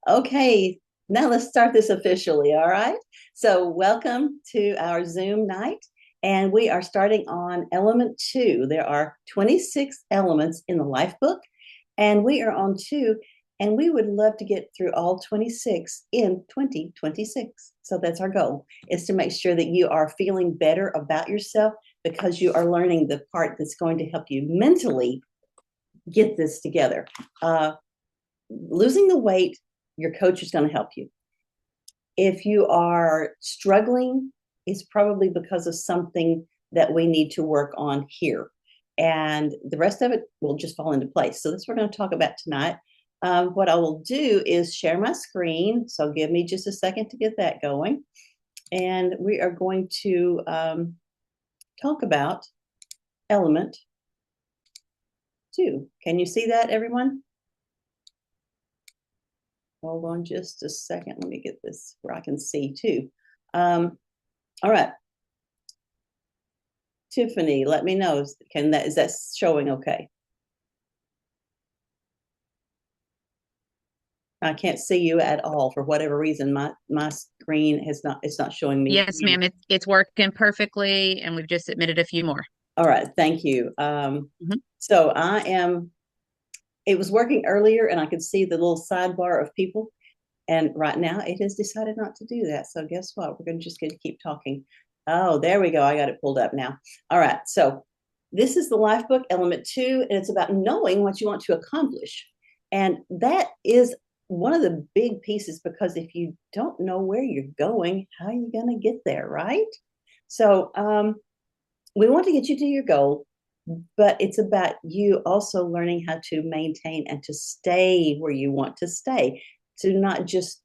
Okay, now let's start this officially. All right. So, welcome to our Zoom night. And we are starting on element two. There are 26 elements in the LifeBook, and we are on two. And we would love to get through all 26 in 2026. So, that's our goal, is to make sure that you are feeling better about yourself because you are learning the part that's going to help you mentally get this together. Losing the weight, your coach is going to help you. If you are struggling, it's probably because of something that we need to work on here. And the rest of it will just fall into place. So that's what we're going to talk about tonight. What I will do is share my screen. So give me just a second to get that going. And we are going to talk about element two. Can you see that, everyone? Hold on just a second. Let me get this where I can see too. All right. Tiffany, let me know. Is that showing okay? I can't see you at all for whatever reason. My screen it's not showing me. Yes, ma'am. It's working perfectly, and we've just submitted a few more. All right, thank you. Mhm. So it was working earlier and I could see the little sidebar of people. And right now it has decided not to do that. So guess what? We're just going to keep talking. Oh, there we go. I got it pulled up now. All right. So this is the life book, element two, and it's about knowing what you want to accomplish. And that is one of the big pieces because if you don't know where you're going, how are you going to get there, right? So we want to get you to your goal, but it's about you also learning how to maintain and to stay where you want to stay, to not just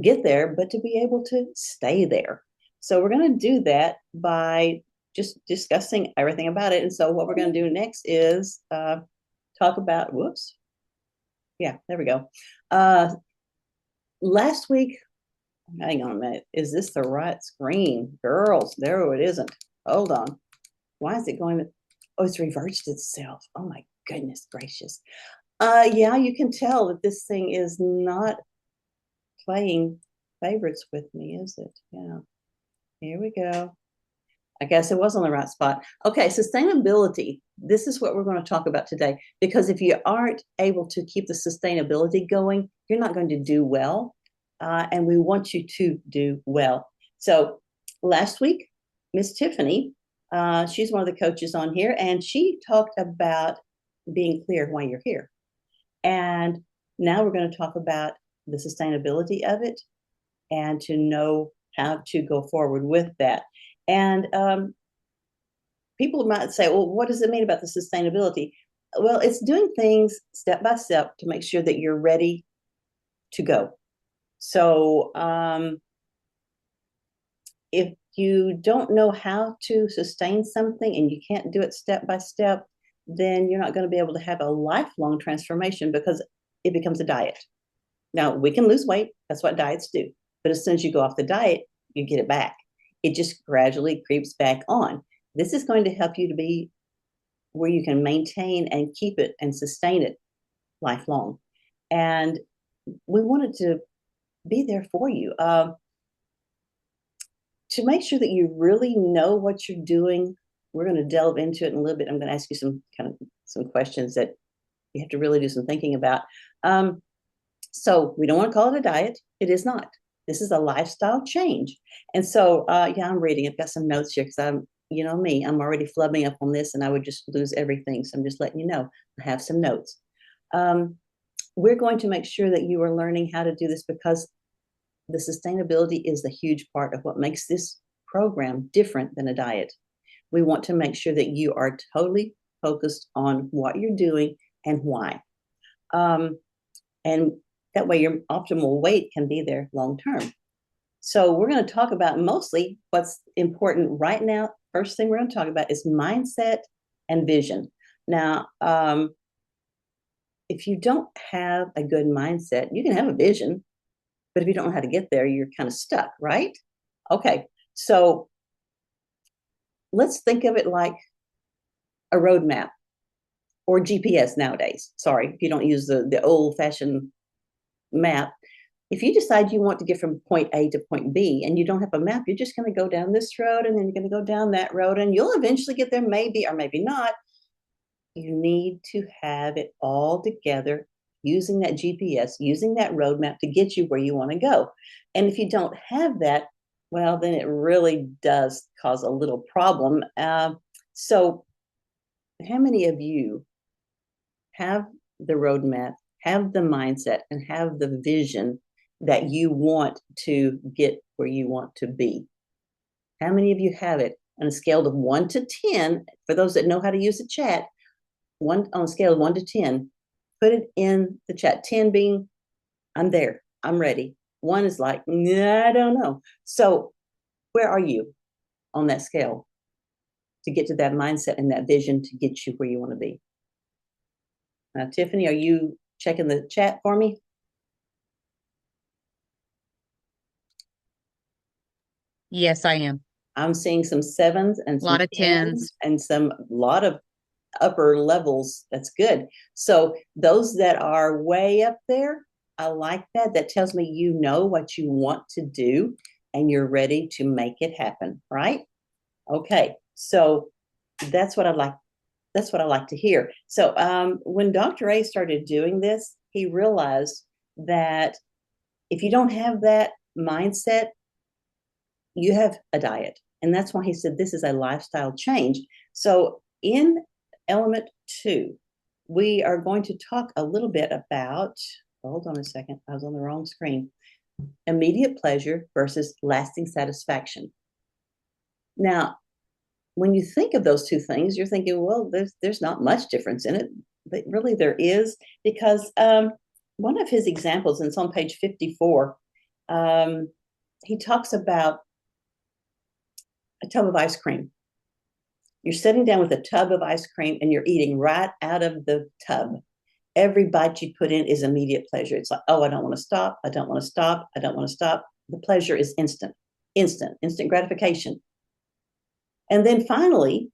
get there, but to be able to stay there. So we're going to do that by just discussing everything about it. And so what we're going to do next is talk about, whoops. Yeah, there we go. Last week, hang on a minute. Is this the right screen? Girls, there it isn't. Hold on. Why is it going to, oh, it's reversed itself. Oh my goodness gracious. Yeah, you can tell that this thing is not playing favorites with me, is it? Yeah. Here we go. I guess it was on the right spot. Okay, sustainability. This is what we're going to talk about today because if you aren't able to keep the sustainability going, you're not going to do well. And we want you to do well. So last week, Miss Tiffany, she's one of the coaches on here, and she talked about being clear why you're here. And now we're going to talk about the sustainability of it and to know how to go forward with that. And people might say, well, what does it mean about the sustainability? Well, it's doing things step by step to make sure that you're ready to go. So if you don't know how to sustain something and you can't do it step by step, then you're not going to be able to have a lifelong transformation because it becomes a diet. Now, we can lose weight. That's what diets do. But as soon as you go off the diet, you get it back. It just gradually creeps back on. This is going to help you to be where you can maintain and keep it and sustain it lifelong. And we wanted to be there for you to make sure that you really know what you're doing. We're going to delve into it in a little bit. I'm going to ask you some questions that you have to really do some thinking about. So we don't want to call it a diet. It is not. This is a lifestyle change. And so, yeah, I'm reading. I've got some notes here because you know me, I'm already flubbing up on this and I would just lose everything. So I'm just letting you know, I have some notes. We're going to make sure that you are learning how to do this because the sustainability is the huge part of what makes this program different than a diet. We want to make sure that you are totally focused on what you're doing and why. And that way your optimal weight can be there long term. So we're going to talk about mostly what's important right now. First thing we're going to talk about is mindset and vision. Now, if you don't have a good mindset, you can have a vision, but if you don't know how to get there, you're kind of stuck, right? Okay, so let's think of it like a roadmap or GPS nowadays. Sorry, if you don't use the old fashioned map. If you decide you want to get from point A to point B and you don't have a map, you're just going to go down this road and then you're going to go down that road and you'll eventually get there, maybe or maybe not. You need to have it all together using that GPS, using that roadmap to get you where you want to go. And if you don't have that, well, then it really does cause a little problem. So, how many of you have the roadmap, have the mindset, and have the vision that you want to get where you want to be? How many of you have it on a scale of 1 to 10? For those that know how to use the chat, one on a scale of 1 to 10, put it in the chat. 10 being, I'm there, I'm ready. 1 is like, nah, I don't know. So, where are you on that scale to get to that mindset and that vision to get you where you want to be? Now, Tiffany, are you checking the chat for me? Yes, I am. I'm seeing some 7s and A some lot of 10s tens. and some lot of upper levels. That's good. So those that are way up there, I like that. That tells me you know what you want to do and you're ready to make it happen, right? Okay. So that's what I like. That's what I like to hear. So when Dr. A started doing this, he realized that if you don't have that mindset, you have a diet. And that's why he said this is a lifestyle change. So in element 2, we are going to talk a little bit about, hold on a second, I was on the wrong screen, immediate pleasure versus lasting satisfaction. Now, when you think of those two things, you're thinking, well, there's not much difference in it, but really there is, because one of his examples, and it's on page 54, he talks about a tub of ice cream. You're sitting down with a tub of ice cream and you're eating right out of the tub. Every bite you put in is immediate pleasure. It's like, oh, I don't want to stop. I don't want to stop. I don't want to stop. The pleasure is instant gratification. And then finally,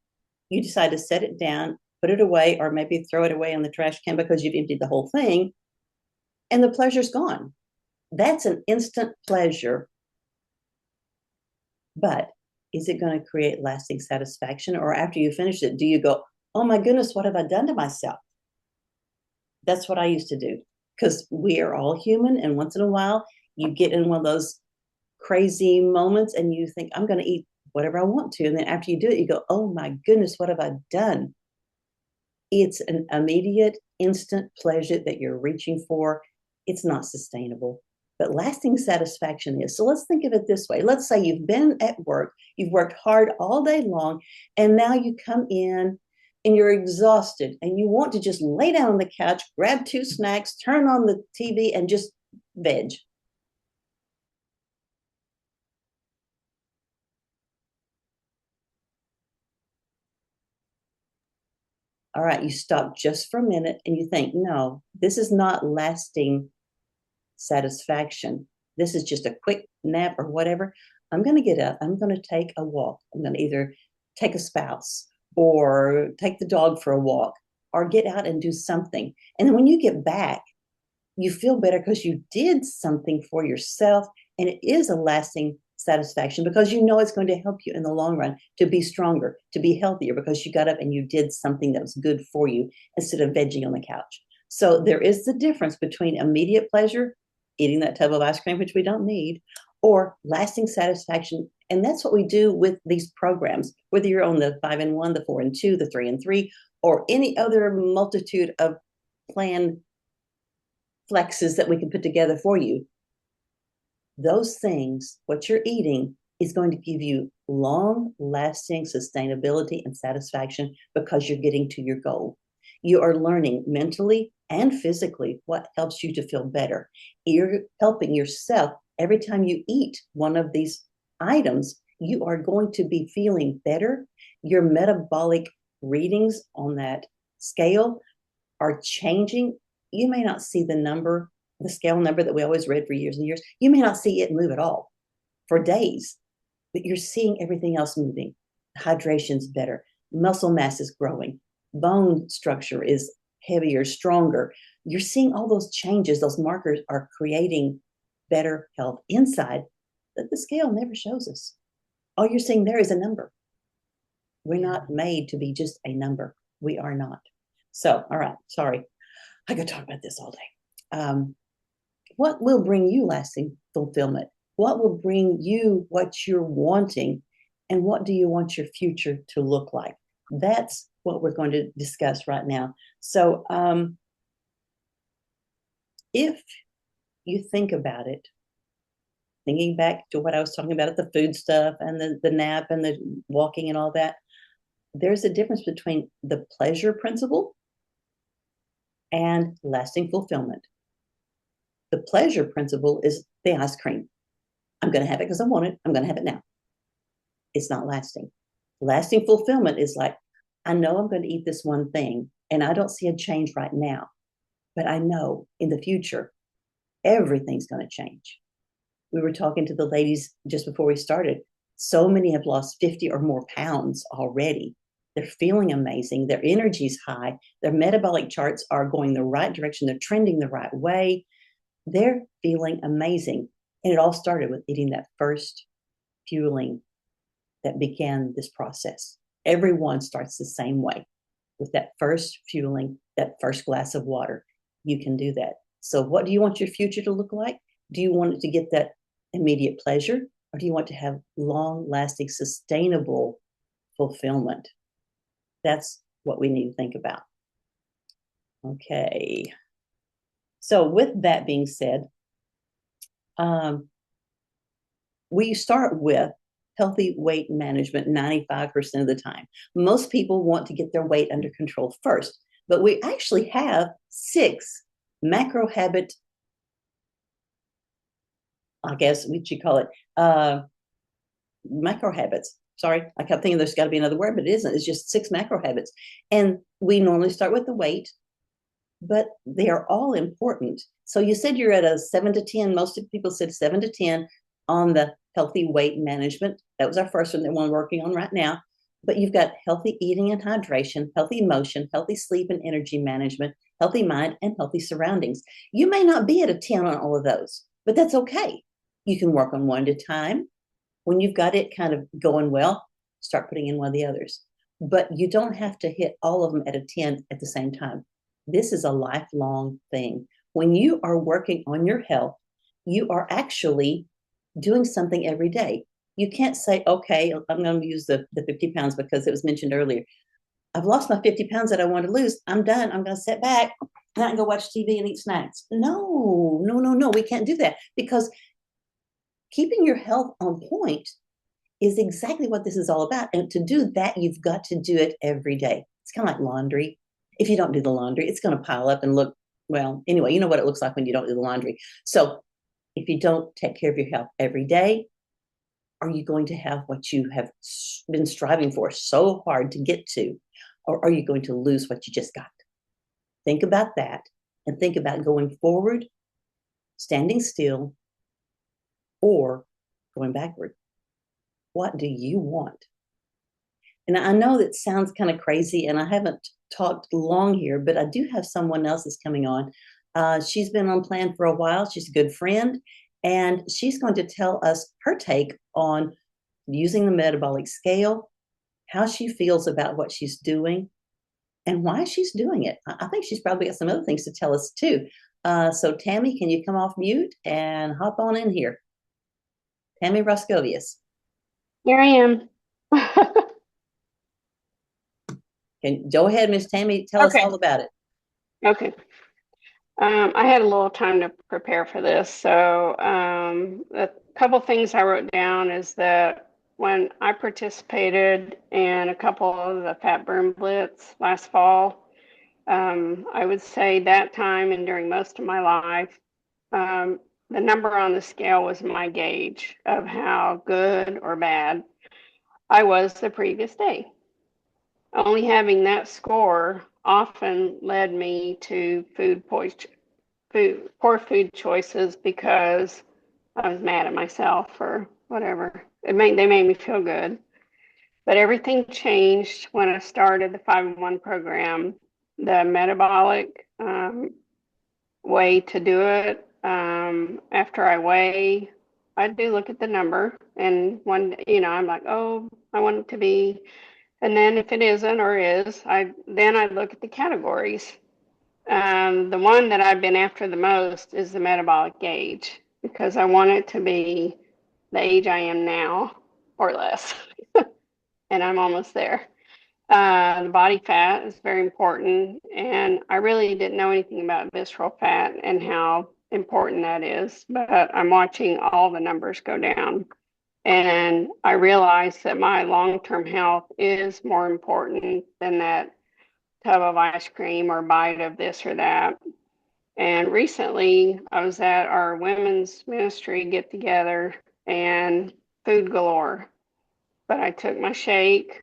you decide to set it down, put it away, or maybe throw it away in the trash can because you've emptied the whole thing, and the pleasure's gone. That's an instant pleasure. But is it going to create lasting satisfaction? Or after you finish it, do you go, oh my goodness, what have I done to myself? That's what I used to do, because we are all human. And once in a while, you get in one of those crazy moments and you think, I'm going to eat whatever I want to. And then after you do it, you go, oh my goodness, what have I done? It's an immediate, instant pleasure that you're reaching for. It's not sustainable, but lasting satisfaction is. So let's think of it this way. Let's say you've been at work, you've worked hard all day long, and now you come in and you're exhausted and you want to just lay down on the couch, grab 2 snacks, turn on the TV, and just veg. All right, you stop just for a minute and you think, no, this is not lasting satisfaction. This is just a quick nap or whatever. I'm going to get up. I'm going to take a walk. I'm going to either take a spouse or take the dog for a walk or get out and do something. And then when you get back, you feel better because you did something for yourself. And it is a lasting satisfaction because you know it's going to help you in the long run to be stronger, to be healthier, because you got up and you did something that was good for you instead of vegging on the couch. So there is the difference between immediate pleasure, eating that tub of ice cream, which we don't need, or lasting satisfaction. And that's what we do with these programs, whether you're on the 5-in-1, the 4-in-2, the 3-in-3, or any other multitude of plan flexes that we can put together for you. Those things, what you're eating, is going to give you long lasting sustainability and satisfaction because you're getting to your goal. You are learning mentally and physically what helps you to feel better. You're helping yourself every time you eat one of these items. You are going to be feeling better. Your metabolic readings on that scale are changing. You may not see the number, the scale number that we always read for years and years. You may not see it move at all for days, but you're seeing everything else moving. Hydration's better. Muscle mass is growing. Bone structure is heavier, stronger. You're seeing all those changes. Those markers are creating better health inside that the scale never shows us. All you're seeing there is a number. We're not made to be just a number. We are not. So, all right, sorry. I could talk about this all day. What will bring you lasting fulfillment? What will bring you what you're wanting? And what do you want your future to look like? That's what we're going to discuss right now. So, if you think about it, thinking back to what I was talking about at the food stuff and the nap and the walking and all that, there's a difference between the pleasure principle and lasting fulfillment. The pleasure principle is the ice cream. I'm going to have it because I want it. I'm going to have it now. It's not lasting. Lasting fulfillment is like, I know I'm going to eat this one thing and I don't see a change right now, but I know in the future, everything's going to change. We were talking to the ladies just before we started. So many have lost 50 or more pounds already. They're feeling amazing. Their energy's high. Their metabolic charts are going the right direction. They're trending the right way. They're feeling amazing. And it all started with eating that first fueling that began this process. Everyone starts the same way with that first fueling, that first glass of water. You can do that. So, what do you want your future to look like? Do you want it to get that immediate pleasure, or do you want to have long lasting, sustainable fulfillment? That's what we need to think about. Okay. So, with that being said, we start with healthy weight management 95% of the time. Most people want to get their weight under control first, but we actually have 6 macro habit, I guess what you call it, micro habits. Sorry, I kept thinking there's got to be another word, but it isn't. It's just 6 macro habits. And we normally start with the weight, but they are all important. So you said you're at a 7 to 10. Most people said 7 to 10 on the healthy weight management. That was our first one that we're working on right now. But you've got healthy eating and hydration, healthy emotion, healthy sleep and energy management, healthy mind, and healthy surroundings. You may not be at a 10 on all of those, but that's okay. You can work on one at a time. When you've got it kind of going well, start putting in one of the others. But you don't have to hit all of them at a 10 at the same time. This is a lifelong thing. When you are working on your health, you are actually doing something every day. You can't say, okay, I'm going to use the 50 pounds because it was mentioned earlier. I've lost my 50 pounds that I want to lose. I'm done. I'm going to sit back and I can go watch TV and eat snacks. No, no, no, no. We can't do that because keeping your health on point is exactly what this is all about. And to do that, you've got to do it every day. It's kind of like laundry. If you don't do the laundry, it's going to pile up and look, well, anyway, you know what it looks like when you don't do the laundry. So if you don't take care of your health every day, are you going to have what you have been striving for so hard to get to? Or are you going to lose what you just got? Think about that and think about going forward, standing still, or going backward. What do you want? And I know that sounds kind of crazy, and I haven't talked long here, but I do have someone else that's coming on. She's been on plan for a while. She's a good friend, and she's going to tell us her take on using the metabolic scale, how she feels about what she's doing, and why she's doing it. I think she's probably got some other things to tell us too. So, Tammy, can you come off mute and hop on in here? Tammy Roscovius. Here I am. Go ahead, Miss Tammy. Tell us Okay. all about it. Okay. I had a little time to prepare for this. So a couple things I wrote down is that when I participated in a couple of the Fat Burn Blitz last fall, I would say that time and during most of my life, the number on the scale was my gauge of how good or bad I was the previous day. Only having that score often led me to poor food choices because I was mad at myself or whatever. They made me feel good. But everything changed when I started the 5-in-1 program. The metabolic way to do it after I weigh, I do look at the number, and one, I'm like, oh, I want it to be, and then if it isn't or is, I look at the categories. The one that I've been after the most is the metabolic age because I want it to be the age I am now or less, and I'm almost there. The body fat is very important, and I really didn't know anything about visceral fat and how important that is, but I'm watching all the numbers go down. And I realized that my long-term health is more important than that tub of ice cream or bite of this or that. And recently, I was at our women's ministry get together and food galore. But I took my shake.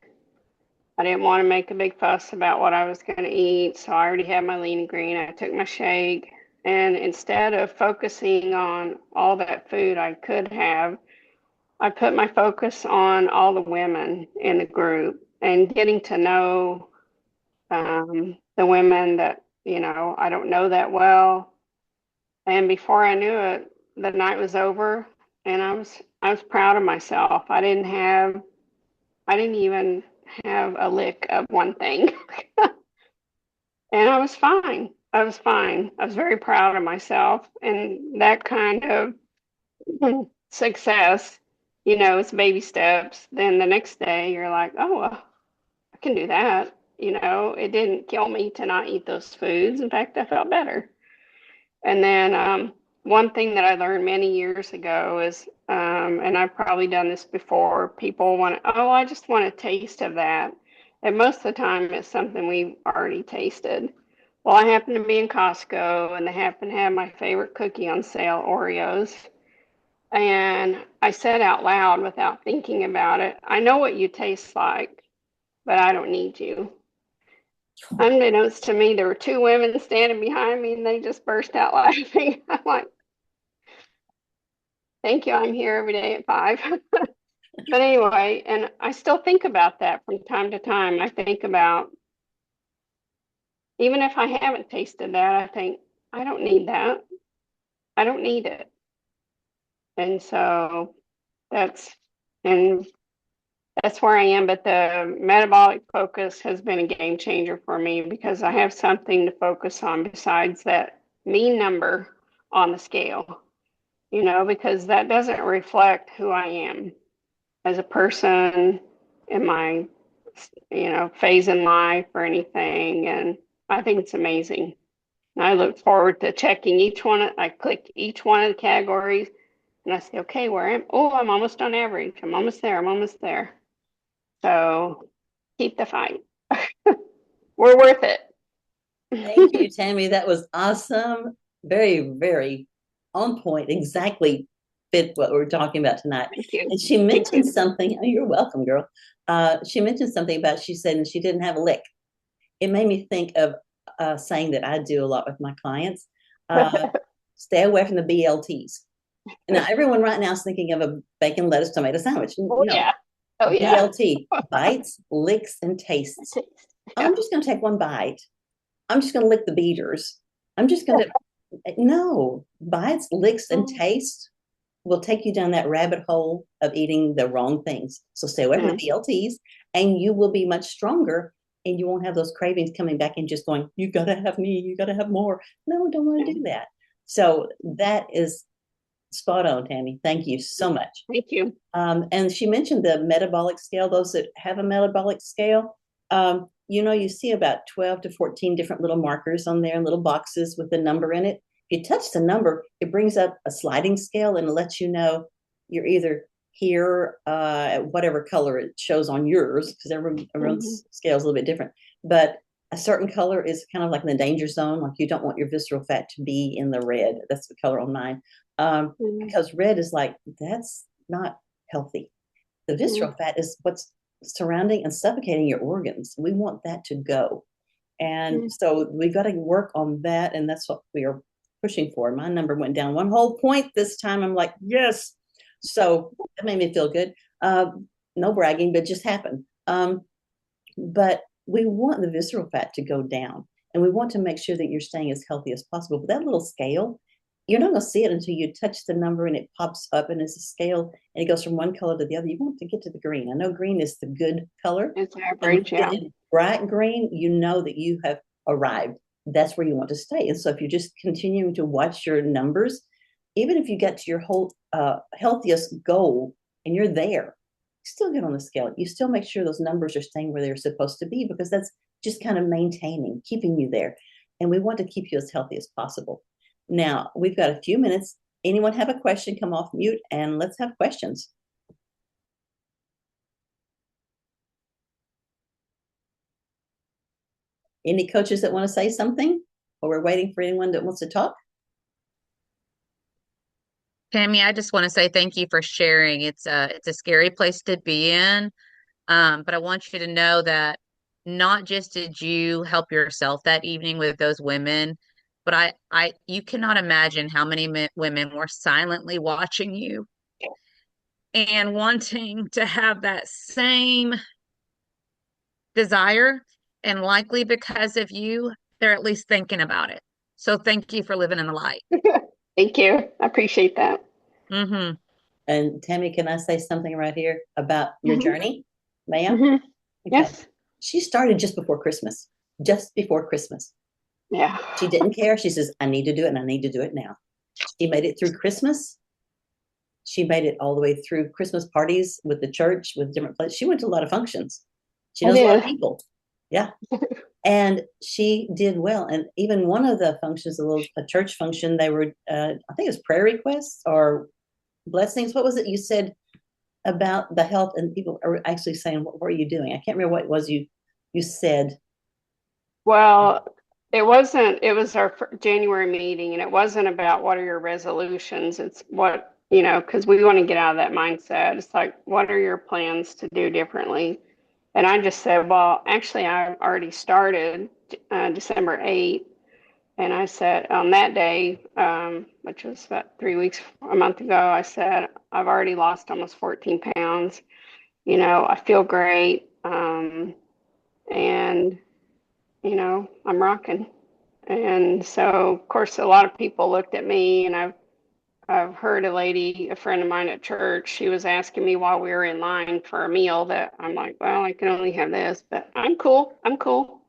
I didn't want to make a big fuss about what I was going to eat, so I already had my lean and green. I took my shake, and instead of focusing on all that food I could have, I put my focus on all the women in the group and getting to know the women that, I don't know that well. And before I knew it, the night was over, and I was proud of myself. I didn't even have a lick of one thing. And I was fine. I was fine. I was very proud of myself. And that kind of success, it's baby steps. Then the next day, you're like, oh, well, I can do that. It didn't kill me to not eat those foods. In fact, I felt better. And then one thing that I learned many years ago is, and I've probably done this before, people want to, oh, I just want a taste of that. And most of the time it's something we've already tasted. Well, I happen to be in Costco and they happen to have my favorite cookie on sale, Oreos. And I said out loud without thinking about it, I know what you taste like, but I don't need you. Unbeknownst to me, there were two women standing behind me and they just burst out laughing. I'm like, thank you. I'm here every day at 5. But anyway, and I still think about that from time to time. I think about, even if I haven't tasted that, I think, I don't need that. I don't need it. And so that's, and that's where I am. But the metabolic focus has been a game changer for me because I have something to focus on besides that mean number on the scale, because that doesn't reflect who I am as a person in my, phase in life or anything. And I think it's amazing. And I look forward to checking each one. I click each one of the categories and I say, okay, where am, oh, I'm almost on average. I'm almost there. I'm almost there. So keep the fight. We're worth it. Thank you, Tammy. That was awesome. Very, very on point. Exactly fit what we're talking about tonight. Thank you. And she mentioned something. Oh, you're welcome, girl. She mentioned something about she said and she didn't have a lick. It made me think of saying that I do a lot with my clients. Stay away from the BLTs. Now, everyone right now is thinking of a bacon, lettuce, tomato sandwich. Oh, no. yeah. Oh, yeah. BLT, bites, licks, and tastes. Yeah. I'm just going to take one bite. I'm just going to lick the beaters. I'm just going to, no, bites, licks, and tastes will take you down that rabbit hole of eating the wrong things. So stay away from the BLTs and you will be much stronger and you won't have those cravings coming back and just going, you got to have me, you got to have more. No, don't want to do that. So that is spot on, Tammy. Thank you so much. Thank you. And she mentioned the metabolic scale, those that have a metabolic scale. You see about 12 to 14 different little markers on there, little boxes with a number in it. If you touch the number, it brings up a sliding scale and it lets you know you're either here at whatever color it shows on yours, because everyone's scale is a little bit different. But a certain color is kind of like in the danger zone, like you don't want your visceral fat to be in the red. That's the color on mine. Because red is like, that's not healthy. The visceral fat is what's surrounding and suffocating your organs. We want that to go. And so we've got to work on that. And that's what we are pushing for. My number went down 1 whole point this time. I'm like, yes. So that made me feel good. No bragging, but just happened. But we want the visceral fat to go down. And we want to make sure that you're staying as healthy as possible. But that little scale, you're not going to see it until you touch the number and it pops up and it's a scale and it goes from one color to the other. You want to get to the green. I know green is the good color. It's And when average, you get yeah. in bright green, you know that you have arrived. That's where you want to stay. And so if you're just continuing to watch your numbers, even if you get to your whole healthiest goal and you're there, still get on the scale. You still make sure those numbers are staying where they're supposed to be, because that's just kind of maintaining, keeping you there. And we want to keep you as healthy as possible. Now, we've got a few minutes. Anyone have a question? Come off mute and let's have questions. Any coaches that want to say something? Or we're waiting for anyone that wants to talk? Tammy, I just want to say thank you for sharing. It's a scary place to be in. But I want you to know that not just did you help yourself that evening with those women, but you cannot imagine how many women were silently watching you and wanting to have that same desire. And likely because of you, they're at least thinking about it. So thank you for living in the light. Thank you. I appreciate that. Mm-hmm. And Tammy, can I say something right here about your Mhm. journey? May I? Mhm. Okay. Yes. She started just before Christmas. Just before Christmas. Yeah. She didn't care. She says, I need to do it and I need to do it now. She made it through Christmas. She made it all the way through Christmas parties with the church, with different places. She went to a lot of functions. She I knows a lot of did. people. Yeah. And she did well. And even one of the functions, a church function, they were, I think it was prayer requests or blessings. What was it you said about the health? And people are actually saying, what were you doing? I can't remember what it was you said. Well, it was our January meeting, and it wasn't about what are your resolutions. It's what, because we want to get out of that mindset. It's like, what are your plans to do differently? And I just said, well, actually, I already started December 8th. And I said on that day, which was about 3 weeks, a month ago, I said, I've already lost almost 14 pounds. I feel great. And, I'm rocking. And so, of course, a lot of people looked at me, and I've heard a friend of mine at church, she was asking me while we were in line for a meal that I'm like, well, I can only have this, but I'm cool. I'm cool.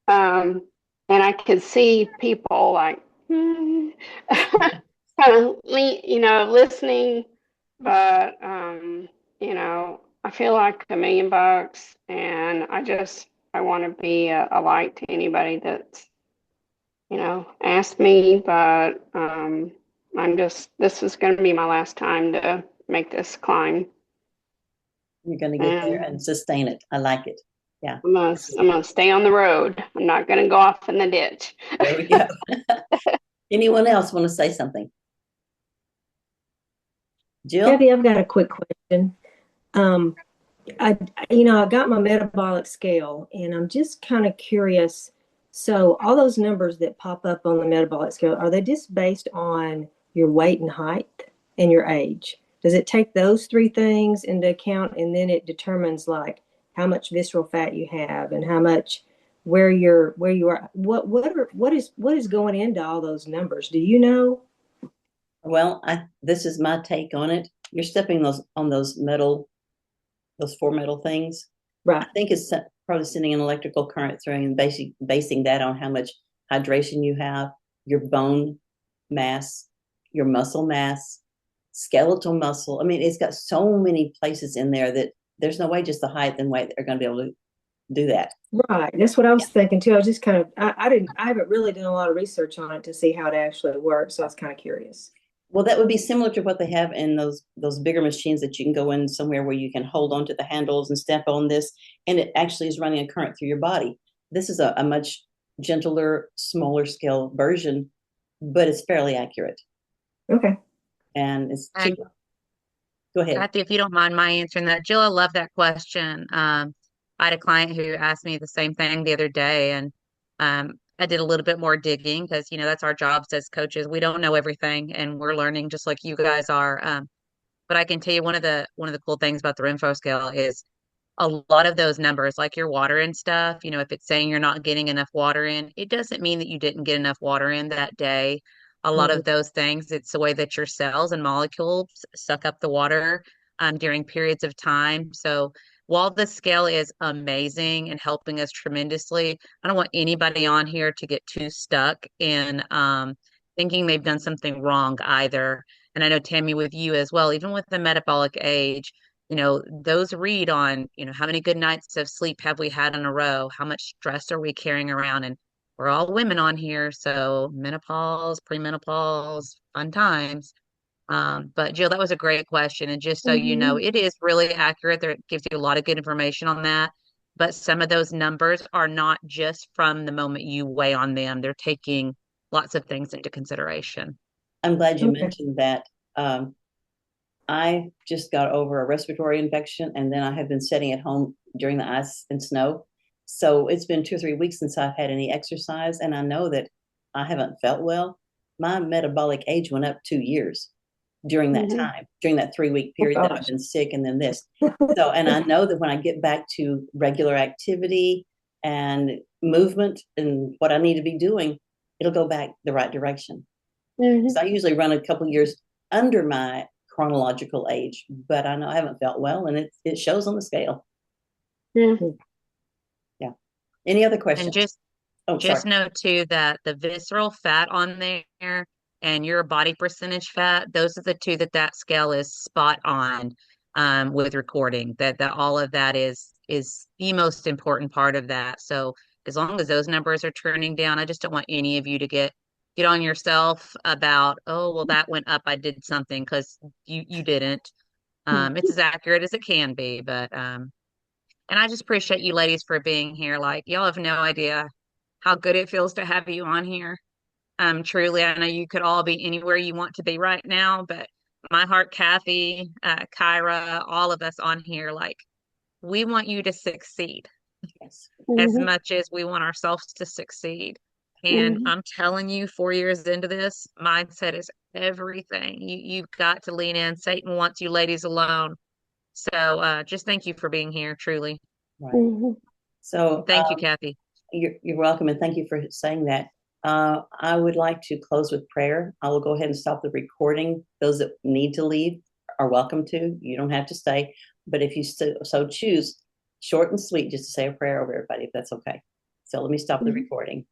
Um, and I could see people like, kind of, listening, but, I feel like $1 million, and I want to be a light to anybody that's, asked me, but, this is going to be my last time to make this climb. You're going to get there And and sustain it. I like it. Yeah. I'm gonna stay on the road. I'm not gonna go off in the ditch. There we go. Anyone else want to say something? Jill? Kathy, I've got a quick question. Um, I got my metabolic scale, and I'm just kind of curious. So, all those numbers that pop up on the metabolic scale, are they just based on your weight and height and your age? Does it take those three things into account, and then it determines like how much visceral fat you have and how much where you are? What is going into all those numbers? Do you know? Well, this is my take on it. You're stepping those four metal things. I Right. think it's probably sending an electrical current through and basing that on how much hydration you have, your bone mass, your muscle mass, skeletal muscle. I mean, it's got so many places in there that there's no way just the height and weight are going to be able to do that. Right. That's what I Yeah. was thinking too. I was just kind of, I haven't really done a lot of research on it to see how it actually works. So I was kind of curious. Well, that would be similar to what they have in those bigger machines that you can go in somewhere where you can hold onto the handles and step on this, and it actually is running a current through your body. This is a much gentler, smaller scale version, but it's fairly accurate Okay. and it's And cheaper. Go ahead. Kathy, if you don't mind my answering that, Jill, I love that question. I had a client who asked me the same thing the other day, and I did a little bit more digging because, that's our jobs as coaches. We don't know everything, and we're learning just like you guys are. But I can tell you one of the cool things about the Renfro scale is a lot of those numbers, like your water and stuff. If it's saying you're not getting enough water in, it doesn't mean that you didn't get enough water in that day. a lot of those things. It's the way that your cells and molecules suck up the water during periods of time. So while the scale is amazing and helping us tremendously, I don't want anybody on here to get too stuck in thinking they've done something wrong either. And I know Tammy, with you as well, even with the metabolic age, those read on, how many good nights of sleep have we had in a row? How much stress are we carrying around? And we're all women on here, so menopause, premenopause, fun times. But Jill, that was a great question. And just so you know, Mhm. it is really accurate. There, it gives you a lot of good information on that. But some of those numbers are not just from the moment you weigh on them. They're taking lots of things into consideration. I'm glad you Okay. mentioned that. Um, I just got over a respiratory infection, and then I have been sitting at home during the ice and snow. So it's been 2 or 3 weeks since I've had any exercise, and I know that I haven't felt well. My metabolic age went up 2 years during that Mhm. time, during that 3 week Oh period that I've gosh. been sick, and then this. So, and I know that when I get back to regular activity and movement and what I need to be doing, it'll go back the right direction. Mhm. So I usually run a couple years under my chronological age, but I know I haven't felt well, and it shows on the scale. Yeah. Yeah. Any other And questions? Oh, sorry. just know too that the visceral fat on there and your body percentage fat, those are the two that scale is spot on with recording. That all of that is the most important part of that. So as long as those numbers are turning down, I just don't want any of you to get on yourself about, oh, well, that went up, I did something, because you didn't. It's as accurate as it can be, but and I just appreciate you ladies for being here. Like, y'all have no idea how good it feels to have you on here. Truly, I know you could all be anywhere you want to be right now, but my heart, Kathy, Kyra, all of us on here, like, we want you to succeed Yes. as Mhm. much as we want ourselves to succeed. And Mhm. I'm telling you, 4 years into this, mindset is everything. You've got to lean in. Satan wants you ladies alone. So just thank you for being here, truly. Right. Mhm. And So thank you, Kathy. you're welcome, and thank you for saying that. I would like to close with prayer. I will go ahead and stop the recording. Those that need to leave are welcome to. You don't have to stay, but if you so choose, short and sweet, just to say a prayer over everybody, if that's okay. So let me stop the Mhm. recording.